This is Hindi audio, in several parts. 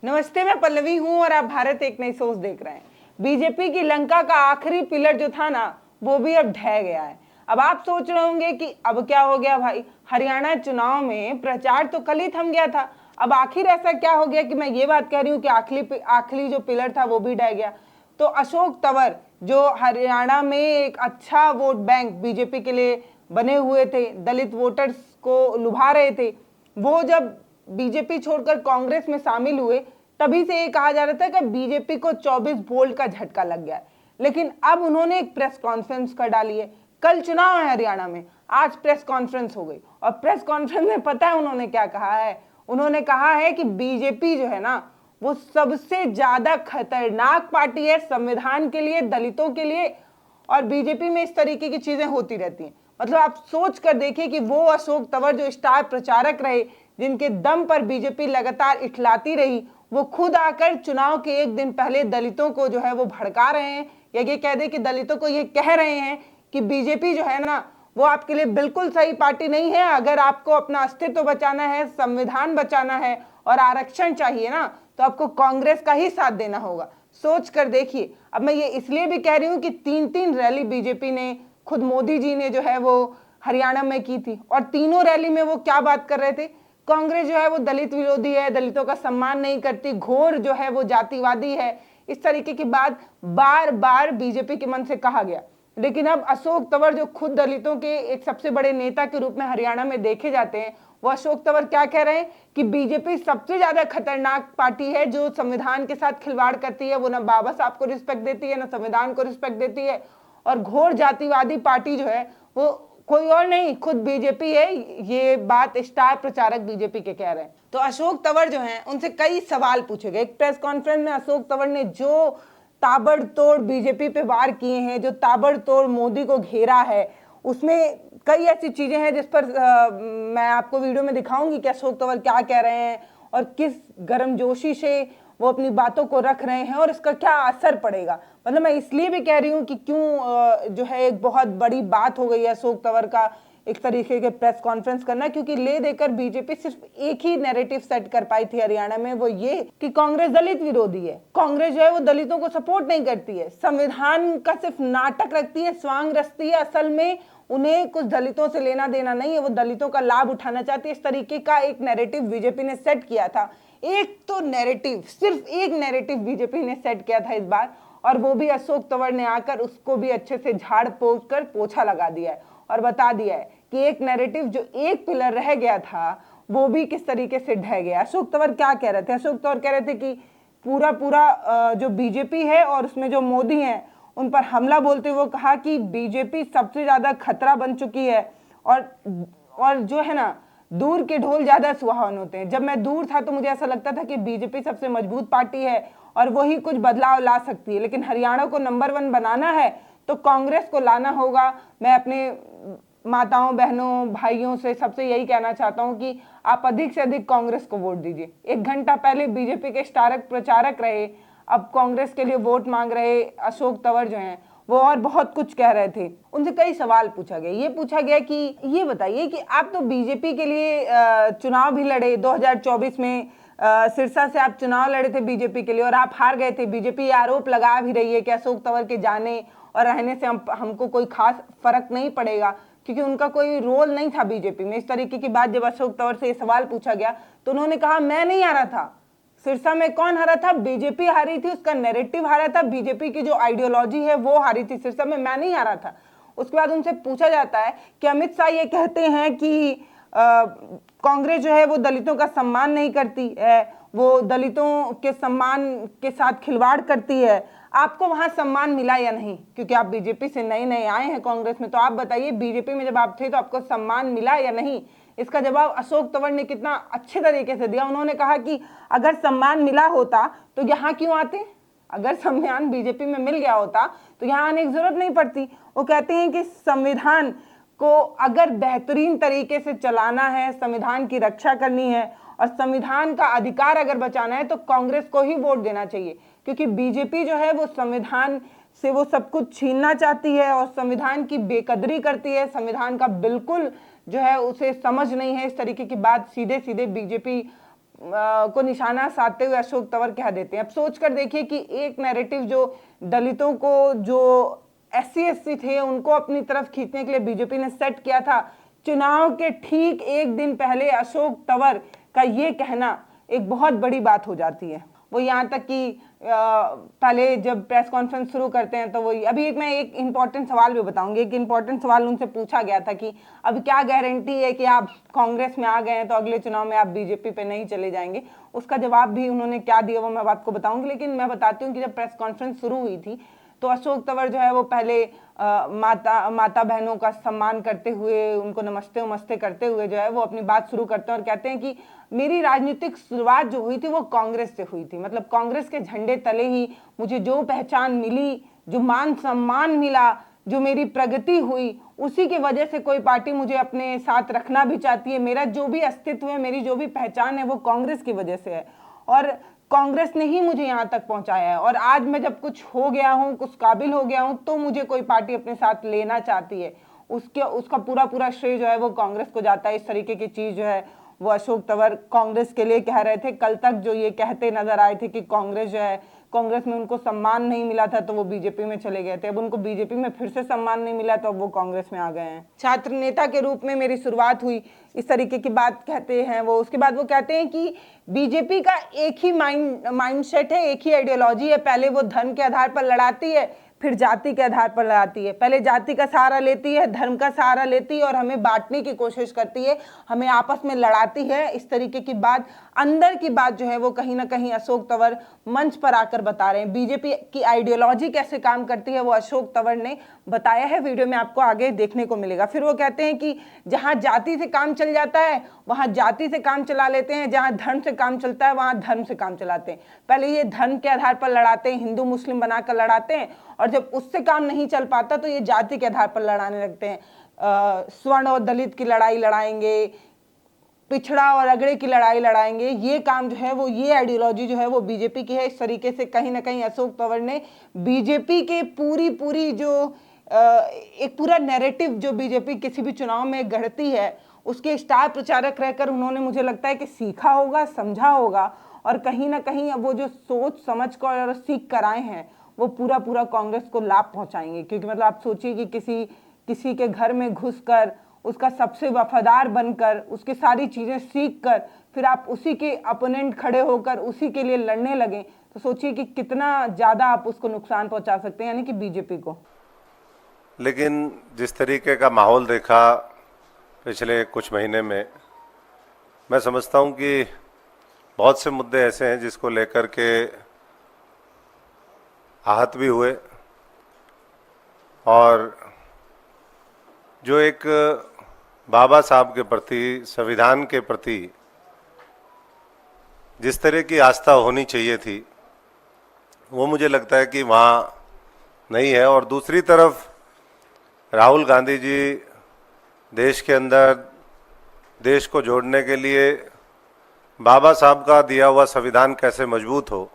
नमस्ते, मैं पल्लवी हूं और आप भारत एक नई सोच देख रहे हैं। बीजेपी की लंका का आखिरी पिलर जो था ना, वो भी अब ढह गया है। अब आप सोच रहे होंगे कि अब क्या हो गया भाई, हरियाणा चुनाव में प्रचार तो कल ही थम गया था, अब आखिर ऐसा क्या हो गया कि मैं ये बात कह रही हूँ कि आखिरी जो पिलर था वो भी ढह गया। तो अशोक तंवर जो हरियाणा में एक अच्छा वोट बैंक बीजेपी के लिए बने हुए थे, दलित वोटर्स को लुभा रहे थे, वो जब बीजेपी छोड़कर कांग्रेस में शामिल हुए तभी से ये कहा जा रहा था कि बीजेपी को 24 वोल्ट का झटका लग गया है। लेकिन अब उन्होंने एक प्रेस कॉन्फ्रेंस कर डाली है। कल चुनाव है हरियाणा में, आज प्रेस कॉन्फ्रेंस हो गई और प्रेस कॉन्फ्रेंस में पता है उन्होंने क्या कहा है? उन्होंने कहा है कि बीजेपी जो है ना, वो सबसे ज्यादा खतरनाक पार्टी है संविधान के लिए, दलितों के लिए। और बीजेपी में इस तरीके की चीजें होती रहती हैं। मतलब आप सोच कर देखिए कि वो अशोक तंवर जो स्टार प्रचारक रहे, जिनके दम पर बीजेपी लगातार इठलाती रही, वो खुद आकर चुनाव के एक दिन पहले दलितों को जो है वो भड़का रहे हैं, या ये कह दे कि दलितों को ये कह रहे हैं कि बीजेपी जो है ना, वो आपके लिए बिल्कुल सही पार्टी नहीं है। अगर आपको अपना अस्तित्व बचाना है, संविधान बचाना है और आरक्षण चाहिए ना, तो आपको कांग्रेस का ही साथ देना होगा। सोच कर देखिए। अब मैं ये इसलिए भी कह रही हूँ कि 3 रैली बीजेपी ने, खुद मोदी जी ने जो है वो हरियाणा में की थी, और तीनों रैली में वो क्या बात कर रहे थे? कांग्रेस जो है वो दलित विरोधी है, दलितों का सम्मान नहीं करती, घोर जो है वो जातिवादी है, इस तरीके की बात बार बार बीजेपी के मन से कहा गया। लेकिन अब अशोक तंवर जो खुद दलितों के एक सबसे बड़े नेता के रूप में हरियाणा में देखे जाते हैं, वो अशोक तंवर क्या कह रहे हैं कि बीजेपी सबसे ज्यादा खतरनाक पार्टी है जो संविधान के साथ खिलवाड़ करती है। वो ना बाबा साहब को रिस्पेक्ट देती है, ना संविधान को रिस्पेक्ट देती है, और घोर जातिवादी पार्टी जो है वो कोई और नहीं, खुद बीजेपी है। ये बात स्टार प्रचारक बीजेपी के कह रहे हैं। तो अशोक तंवर जो हैं, उनसे कई सवाल पूछे गए। एक प्रेस कॉन्फ्रेंस में अशोक तंवर ने जो ताबड़तोड़ बीजेपी पे वार किए हैं, जो ताबड़तोड़ मोदी को घेरा है, उसमें कई ऐसी चीजें हैं जिस पर मैं आपको वीडियो में दिखाऊंगी कि अशोक तंवर क्या कह रहे हैं और किस गर्मजोशी से वो अपनी बातों को रख रहे हैं और इसका क्या असर पड़ेगा। मतलब मैं इसलिए भी कह रही हूँ कि क्यों जो है एक बहुत बड़ी बात हो गई है अशोक तंवर का एक तरीके के प्रेस कॉन्फ्रेंस करना, क्योंकि ले देकर बीजेपी सिर्फ एक ही नैरेटिव सेट कर पाई थी हरियाणा में, वो ये कि कांग्रेस दलित विरोधी है, कांग्रेस जो है वो दलितों को सपोर्ट नहीं करती है, संविधान का सिर्फ नाटक रखती है, स्वांग रचती है, असल में उन्हें कुछ दलितों से लेना देना नहीं है, वो दलितों का लाभ उठाना चाहती है। इस तरीके का एक नैरेटिव बीजेपी ने सेट किया था। एक तो नैरेटिव, सिर्फ एक नैरेटिव बीजेपी ने सेट किया था इस बार, और वो भी अशोक तंवर ने आकर उसको भी अच्छे से झाड़ पोंछ कर पोछा लगा दिया है और बता दिया है कि एक नैरेटिव जो एक पिलर रह गया था वो भी किस तरीके से ढह गया। अशोक तंवर क्या कह रहे थे? अशोक तंवर कह रहे थे कि पूरा जो बीजेपी है और उसमें जो मोदी हैं उन पर हमला बोलते हुए कहा कि बीजेपी सबसे ज्यादा खतरा बन चुकी है, और जो है ना, दूर के ढोल ज्यादा सुहावन होते हैं। जब मैं दूर था तो मुझे ऐसा लगता था कि बीजेपी सबसे मजबूत पार्टी है और वही कुछ बदलाव ला सकती है, लेकिन हरियाणा को नंबर 1 बनाना है तो कांग्रेस को लाना होगा। मैं अपने माताओं, बहनों, भाइयों से सबसे यही कहना चाहता हूं कि आप अधिक से अधिक कांग्रेस को वोट दीजिए। 1 घंटा पहले बीजेपी के स्टार प्रचारक रहे, अब कांग्रेस के लिए वोट मांग रहे अशोक तंवर जो हैं, वो और बहुत कुछ कह रहे थे। उनसे कई सवाल पूछा गया। ये पूछा गया कि ये बताइए कि आप तो बीजेपी के लिए चुनाव भी लड़े 2024 में, सिरसा से आप चुनाव लड़े थे बीजेपी के लिए और आप हार गए थे। बीजेपी आरोप लगा भी रही है कि अशोक तंवर के जाने और रहने से हमको कोई खास फर्क नहीं पड़ेगा, क्योंकि उनका कोई रोल नहीं था बीजेपी में। इस तरीके की बात जब अशोक तंवर से ये सवाल पूछा गया तो उन्होंने कहा, मैं नहीं हारा था। सिरसा में कौन हारा था? बीजेपी हारी थी, उसका नैरेटिव हारा था, बीजेपी की जो आइडियोलॉजी है वो हारी थी सिरसा में, मैं नहीं हारा था। उसके बाद उनसे पूछा जाता है कि अमित शाह ये कहते हैं कि कांग्रेस जो है वो दलितों का सम्मान नहीं करती है, वो दलितों के सम्मान के साथ खिलवाड़ करती है, आपको वहां सम्मान मिला या नहीं? क्योंकि आप बीजेपी से नए नए आए हैं कांग्रेस में, तो आप बताइए बीजेपी में जब आप थे तो आपको सम्मान मिला या नहीं? इसका जवाब अशोक तंवर ने कितना अच्छे तरीके से दिया। उन्होंने कहा कि अगर सम्मान मिला होता तो यहाँ क्यों आते? अगर सम्मान बीजेपी में मिल गया होता तो यहाँ आने की जरूरत नहीं पड़ती। वो कहते हैं कि संविधान को अगर बेहतरीन तरीके से चलाना है, संविधान की रक्षा करनी है और संविधान का अधिकार अगर बचाना है तो कांग्रेस को ही वोट देना चाहिए, क्योंकि बीजेपी जो है वो संविधान से वो सब कुछ छीनना चाहती है और संविधान की बेकदरी करती है, संविधान का बिल्कुल जो है उसे समझ नहीं है। इस तरीके की बात सीधे सीधे बीजेपी को निशाना साधते हुए अशोक तंवर कह देते हैं। अब सोच कर देखिए कि एक नैरेटिव जो दलितों को, जो SC/ST थे, उनको अपनी तरफ खींचने के लिए बीजेपी ने सेट किया था, चुनाव के ठीक एक दिन पहले अशोक तंवर का ये कहना एक बहुत बड़ी बात हो जाती है। वो यहाँ तक कि पहले जब प्रेस कॉन्फ्रेंस शुरू करते हैं तो वो अभी मैं एक इम्पॉर्टेंट सवाल भी बताऊंगी। एक इम्पॉर्टेंट सवाल उनसे पूछा गया था कि अब क्या गारंटी है कि आप कांग्रेस में आ गए हैं तो अगले चुनाव में आप बीजेपी पे नहीं चले जाएंगे। उसका जवाब भी उन्होंने क्या दिया वो मैं आपको बताऊंगी, लेकिन मैं बताती हूँ कि जब प्रेस कॉन्फ्रेंस शुरू हुई थी तो अशोक तंवर जो है वो पहले माता बहनों का सम्मान करते हुए, उनको नमस्ते उमस्ते करते हुए जो है वो अपनी बात शुरू करते हैं और कहते हैं कि मेरी राजनीतिक शुरुआत जो हुई थी वो कांग्रेस से हुई थी। मतलब कांग्रेस के झंडे तले ही मुझे जो पहचान मिली, जो मान सम्मान मिला, जो मेरी प्रगति हुई, उसी की वजह से कोई पार्टी मुझे अपने साथ रखना भी चाहती है। मेरा जो भी अस्तित्व है, मेरी जो भी पहचान है वो कांग्रेस की वजह से है और कांग्रेस ने ही मुझे यहाँ तक पहुंचाया है। और आज मैं जब कुछ हो गया हूँ, कुछ काबिल हो गया हूँ, तो मुझे कोई पार्टी अपने साथ लेना चाहती है, उसका पूरा श्रेय जो है वो कांग्रेस को जाता है। इस तरीके की चीज जो है वो अशोक तंवर कांग्रेस के लिए कह रहे थे। कल तक जो ये कहते नजर आए थे कि कांग्रेस जो है, कांग्रेस में उनको सम्मान नहीं मिला था तो वो बीजेपी में चले गए थे, अब उनको बीजेपी में फिर से सम्मान नहीं मिला तो अब वो कांग्रेस में आ गए हैं। छात्र नेता के रूप में मेरी शुरुआत हुई, इस तरीके की बात कहते हैं वो। उसके बाद वो कहते हैं कि बीजेपी का एक ही माइंडसेट है, एक ही आइडियोलॉजी है। पहले वो धर्म के आधार पर लड़ाती है, फिर जाति के आधार पर लड़ाती है। पहले जाति का सहारा लेती है, धर्म का सहारा लेती है और हमें बांटने की कोशिश करती है, हमें आपस में लड़ाती है। इस तरीके की बात, अंदर की बात जो है वो कहीं ना कहीं अशोक तंवर मंच पर आकर बता रहे हैं। बीजेपी की आइडियोलॉजी कैसे काम करती है वो अशोक तंवर ने बताया है, वीडियो में आपको आगे देखने को मिलेगा। फिर वो कहते हैं कि जहां जाति से काम चल जाता है वहां जाति से काम चला लेते हैं, जहां धर्म से काम चलता है वहां धर्म से काम चलाते हैं। पहले ये धर्म के आधार पर लड़ाते हैं, हिंदू मुस्लिम बनाकर लड़ाते हैं, और जब उससे काम नहीं चल पाता तो ये जाति के आधार पर लड़ाने लगते हैं। स्वर्ण और दलित की लड़ाई लड़ाएंगे, पिछड़ा और अगड़े की लड़ाई लड़ाएंगे। ये काम जो है वो, ये आइडियोलॉजी जो है वो बीजेपी की है। इस तरीके से कहीं ना कहीं अशोक तंवर ने बीजेपी के पूरी जो एक पूरा नैरेटिव जो बीजेपी किसी भी चुनाव में गढ़ती है, उसके स्टार प्रचारक रहकर उन्होंने, मुझे लगता है कि सीखा होगा, समझा होगा, और कहीं ना कहीं अब वो जो सोच समझ कर और सीख कर आए हैं वो पूरा कांग्रेस को लाभ पहुंचाएंगे। क्योंकि मतलब आप सोचिए कि किसी के घर में घुसकर, उसका सबसे वफादार बनकर, उसकी सारी चीजें सीख कर फिर आप उसी के अपोनेंट खड़े होकर उसी के लिए लड़ने लगे, तो सोचिए कि कितना ज्यादा आप उसको नुकसान पहुंचा सकते हैं, यानी कि बीजेपी को। लेकिन जिस तरीके का माहौल देखा पिछले कुछ महीने में, मैं समझता हूं कि बहुत से मुद्दे ऐसे हैं जिसको लेकर के आहत भी हुए, और जो एक बाबा साहब के प्रति, संविधान के प्रति जिस तरह की आस्था होनी चाहिए थी वो मुझे लगता है कि वहाँ नहीं है। और दूसरी तरफ राहुल गांधी जी देश के अंदर देश को जोड़ने के लिए बाबा साहब का दिया हुआ संविधान कैसे मजबूत हो,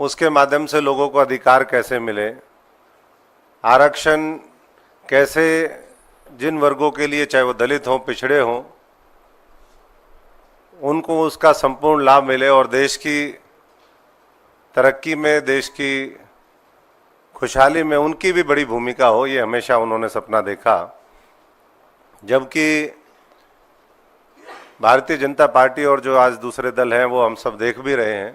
उसके माध्यम से लोगों को अधिकार कैसे मिले, आरक्षण कैसे जिन वर्गों के लिए, चाहे वो दलित हों, पिछड़े हों, उनको उसका संपूर्ण लाभ मिले और देश की तरक्की में, देश की खुशहाली में उनकी भी बड़ी भूमिका हो, ये हमेशा उन्होंने सपना देखा। जबकि भारतीय जनता पार्टी और जो आज दूसरे दल हैं वो हम सब देख भी रहे हैं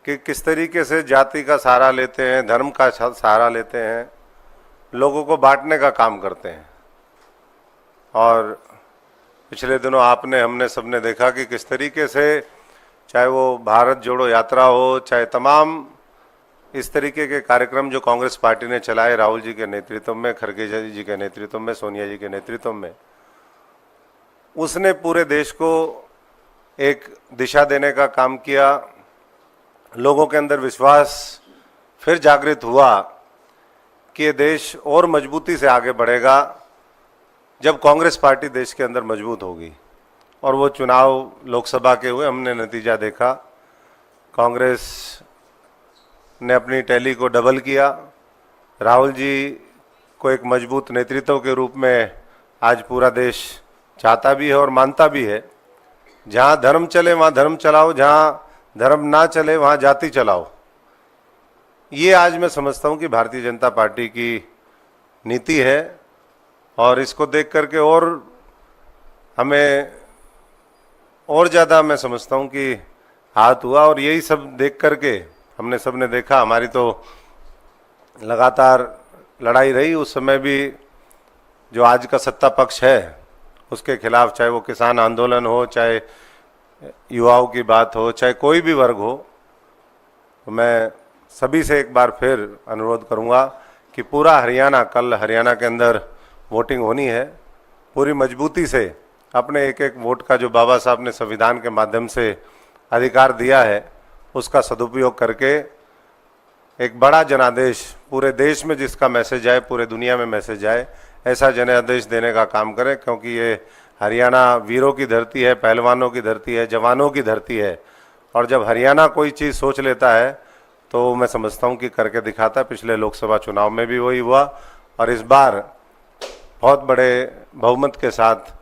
कि किस तरीके से जाति का सहारा लेते हैं, धर्म का सहारा लेते हैं, लोगों को बांटने का काम करते हैं। और पिछले दिनों आपने, हमने सबने देखा कि किस तरीके से, चाहे वो भारत जोड़ो यात्रा हो, चाहे तमाम इस तरीके के कार्यक्रम जो कांग्रेस पार्टी ने चलाए, राहुल जी के नेतृत्व में, खड़गे जी के नेतृत्व में, सोनिया जी के नेतृत्व में, उसने पूरे देश को एक दिशा देने का काम किया। लोगों के अंदर विश्वास फिर जागृत हुआ कि ये देश और मजबूती से आगे बढ़ेगा जब कांग्रेस पार्टी देश के अंदर मजबूत होगी। और वो चुनाव लोकसभा के हुए, हमने नतीजा देखा, कांग्रेस ने अपनी टैली को डबल किया। राहुल जी को एक मजबूत नेतृत्व के रूप में आज पूरा देश चाहता भी है और मानता भी है। जहां धर्म चले वहां धर्म चलाओ, जहां धर्म ना चले वहां जाति चलाओ। ये आज मैं समझता हूं कि भारतीय जनता पार्टी की नीति है, और इसको देख करके और हमें और ज़्यादा मैं समझता हूं कि हाथ हुआ। और यही सब देख करके हमने सबने देखा, हमारी तो लगातार लड़ाई रही। उस समय भी जो आज का सत्ता पक्ष है उसके खिलाफ, चाहे वो किसान आंदोलन हो, चाहे युवाओं की बात हो, चाहे कोई भी वर्ग हो, तो मैं सभी से एक बार फिर अनुरोध करूंगा कि पूरा हरियाणा, कल हरियाणा के अंदर वोटिंग होनी है, पूरी मजबूती से अपने एक एक वोट का जो बाबा साहब ने संविधान के माध्यम से अधिकार दिया है उसका सदुपयोग करके एक बड़ा जनादेश पूरे देश में, जिसका मैसेज आए, पूरे दुनिया में मैसेज आए, ऐसा जनादेश देने का काम करें। क्योंकि ये हरियाणा वीरों की धरती है, पहलवानों की धरती है, जवानों की धरती है। और जब हरियाणा कोई चीज़ सोच लेता है तो मैं समझता हूँ कि करके दिखाता है। पिछले लोकसभा चुनाव में भी वही हुआ, और इस बार बहुत बड़े बहुमत के साथ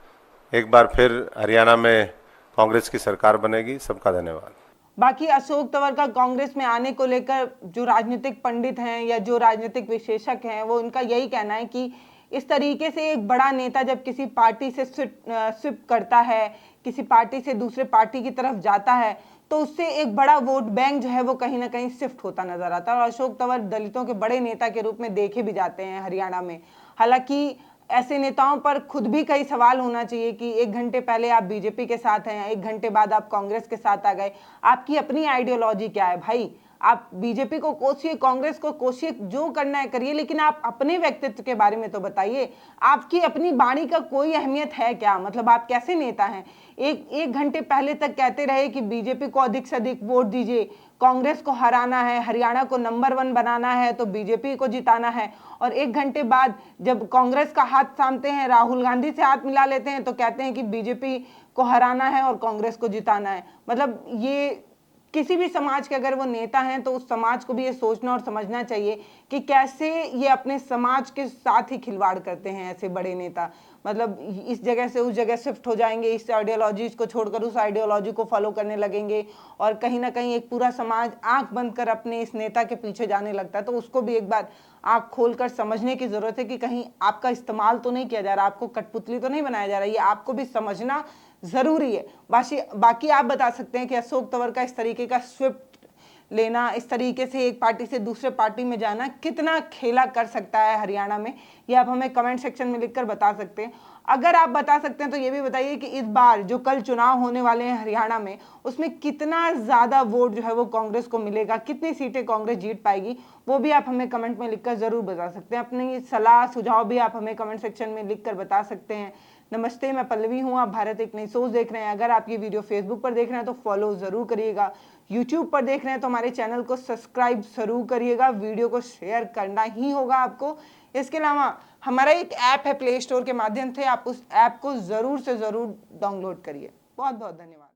एक बार फिर हरियाणा में कांग्रेस की सरकार बनेगी। सबका धन्यवाद। बाकी अशोक तंवर का कांग्रेस में आने को लेकर जो राजनीतिक पंडित हैं या जो राजनीतिक विशेषज्ञ हैं, वो उनका यही कहना है कि इस तरीके से एक बड़ा नेता जब किसी पार्टी से स्विप करता है, किसी पार्टी से दूसरे पार्टी की तरफ जाता है, तो उससे एक बड़ा वोट बैंक जो है वो कहीं ना कहीं शिफ्ट होता नजर आता है। और अशोक तंवर दलितों के बड़े नेता के रूप में देखे भी जाते हैं हरियाणा में। हालांकि ऐसे नेताओं पर खुद भी कई सवाल होना चाहिए कि 1 घंटे पहले आप बीजेपी के साथ हैं, 1 घंटे बाद आप कांग्रेस के साथ आ गए। आपकी अपनी आइडियोलॉजी क्या है भाई? आप बीजेपी को कोसिए, कांग्रेस को कोसिए, जो करना है करिए, लेकिन आप अपने व्यक्तित्व के बारे में तो बताइए। आपकी अपनी वाणी का कोई अहमियत है क्या? मतलब आप कैसे नेता हैं? एक घंटे पहले तक कहते रहे कि बीजेपी को अधिक से अधिक वोट दीजिए, कांग्रेस को हराना है, हरियाणा को नंबर 1 बनाना है, तो बीजेपी को जिताना है। और 1 घंटे बाद जब कांग्रेस का हाथ थामते हैं, राहुल गांधी से हाथ मिला लेते हैं, तो कहते हैं कि बीजेपी को हराना है और कांग्रेस को जिताना है। मतलब ये किसी भी समाज के अगर वो नेता हैं तो उस समाज को भी ये सोचना और समझना चाहिए कि कैसे ये अपने समाज के साथ ही खिलवाड़ करते हैं ऐसे बड़े नेता। मतलब इस जगह से उस जगह शिफ्ट हो जाएंगे, इस आइडियोलॉजी को छोड़कर उस आइडियोलॉजी को फॉलो करने लगेंगे, और कहीं ना कहीं एक पूरा समाज आंख बंद कर अपने इस नेता के पीछे जाने लगता है। तो उसको भी एक बार आंख खोलकर समझने की जरूरत है कि कहीं आपका इस्तेमाल तो नहीं किया जा रहा, आपको कठपुतली तो नहीं बनाया जा रहा। ये आपको भी समझना जरूरी है। बाकी आप बता सकते हैं कि अशोक तंवर का इस तरीके का स्विफ्ट लेना, इस तरीके से एक पार्टी से दूसरे पार्टी में जाना कितना खेला कर सकता है हरियाणा में, ये आप हमें कमेंट सेक्शन में लिखकर बता सकते हैं। अगर आप बता सकते हैं तो ये भी बताइए कि इस बार जो कल चुनाव होने वाले हैं हरियाणा में, उसमें कितना ज्यादा वोट जो है वो कांग्रेस को मिलेगा, कितनी सीटें कांग्रेस जीत पाएगी, वो भी आप हमें कमेंट में लिखकर जरूर बता सकते हैं। अपनी सलाह सुझाव भी आप हमें कमेंट सेक्शन में लिखकर बता सकते हैं। नमस्ते, मैं पल्लवी हूँ, आप भारत एक नई सोच देख रहे हैं। अगर आप ये वीडियो फेसबुक पर देख रहे हैं तो फॉलो जरूर करिएगा, यूट्यूब पर देख रहे हैं तो हमारे चैनल को सब्सक्राइब जरूर करिएगा, वीडियो को शेयर करना ही होगा आपको। इसके अलावा हमारा एक ऐप है प्ले स्टोर के माध्यम से, आप उस ऐप को जरूर से जरूर डाउनलोड करिए। बहुत बहुत धन्यवाद।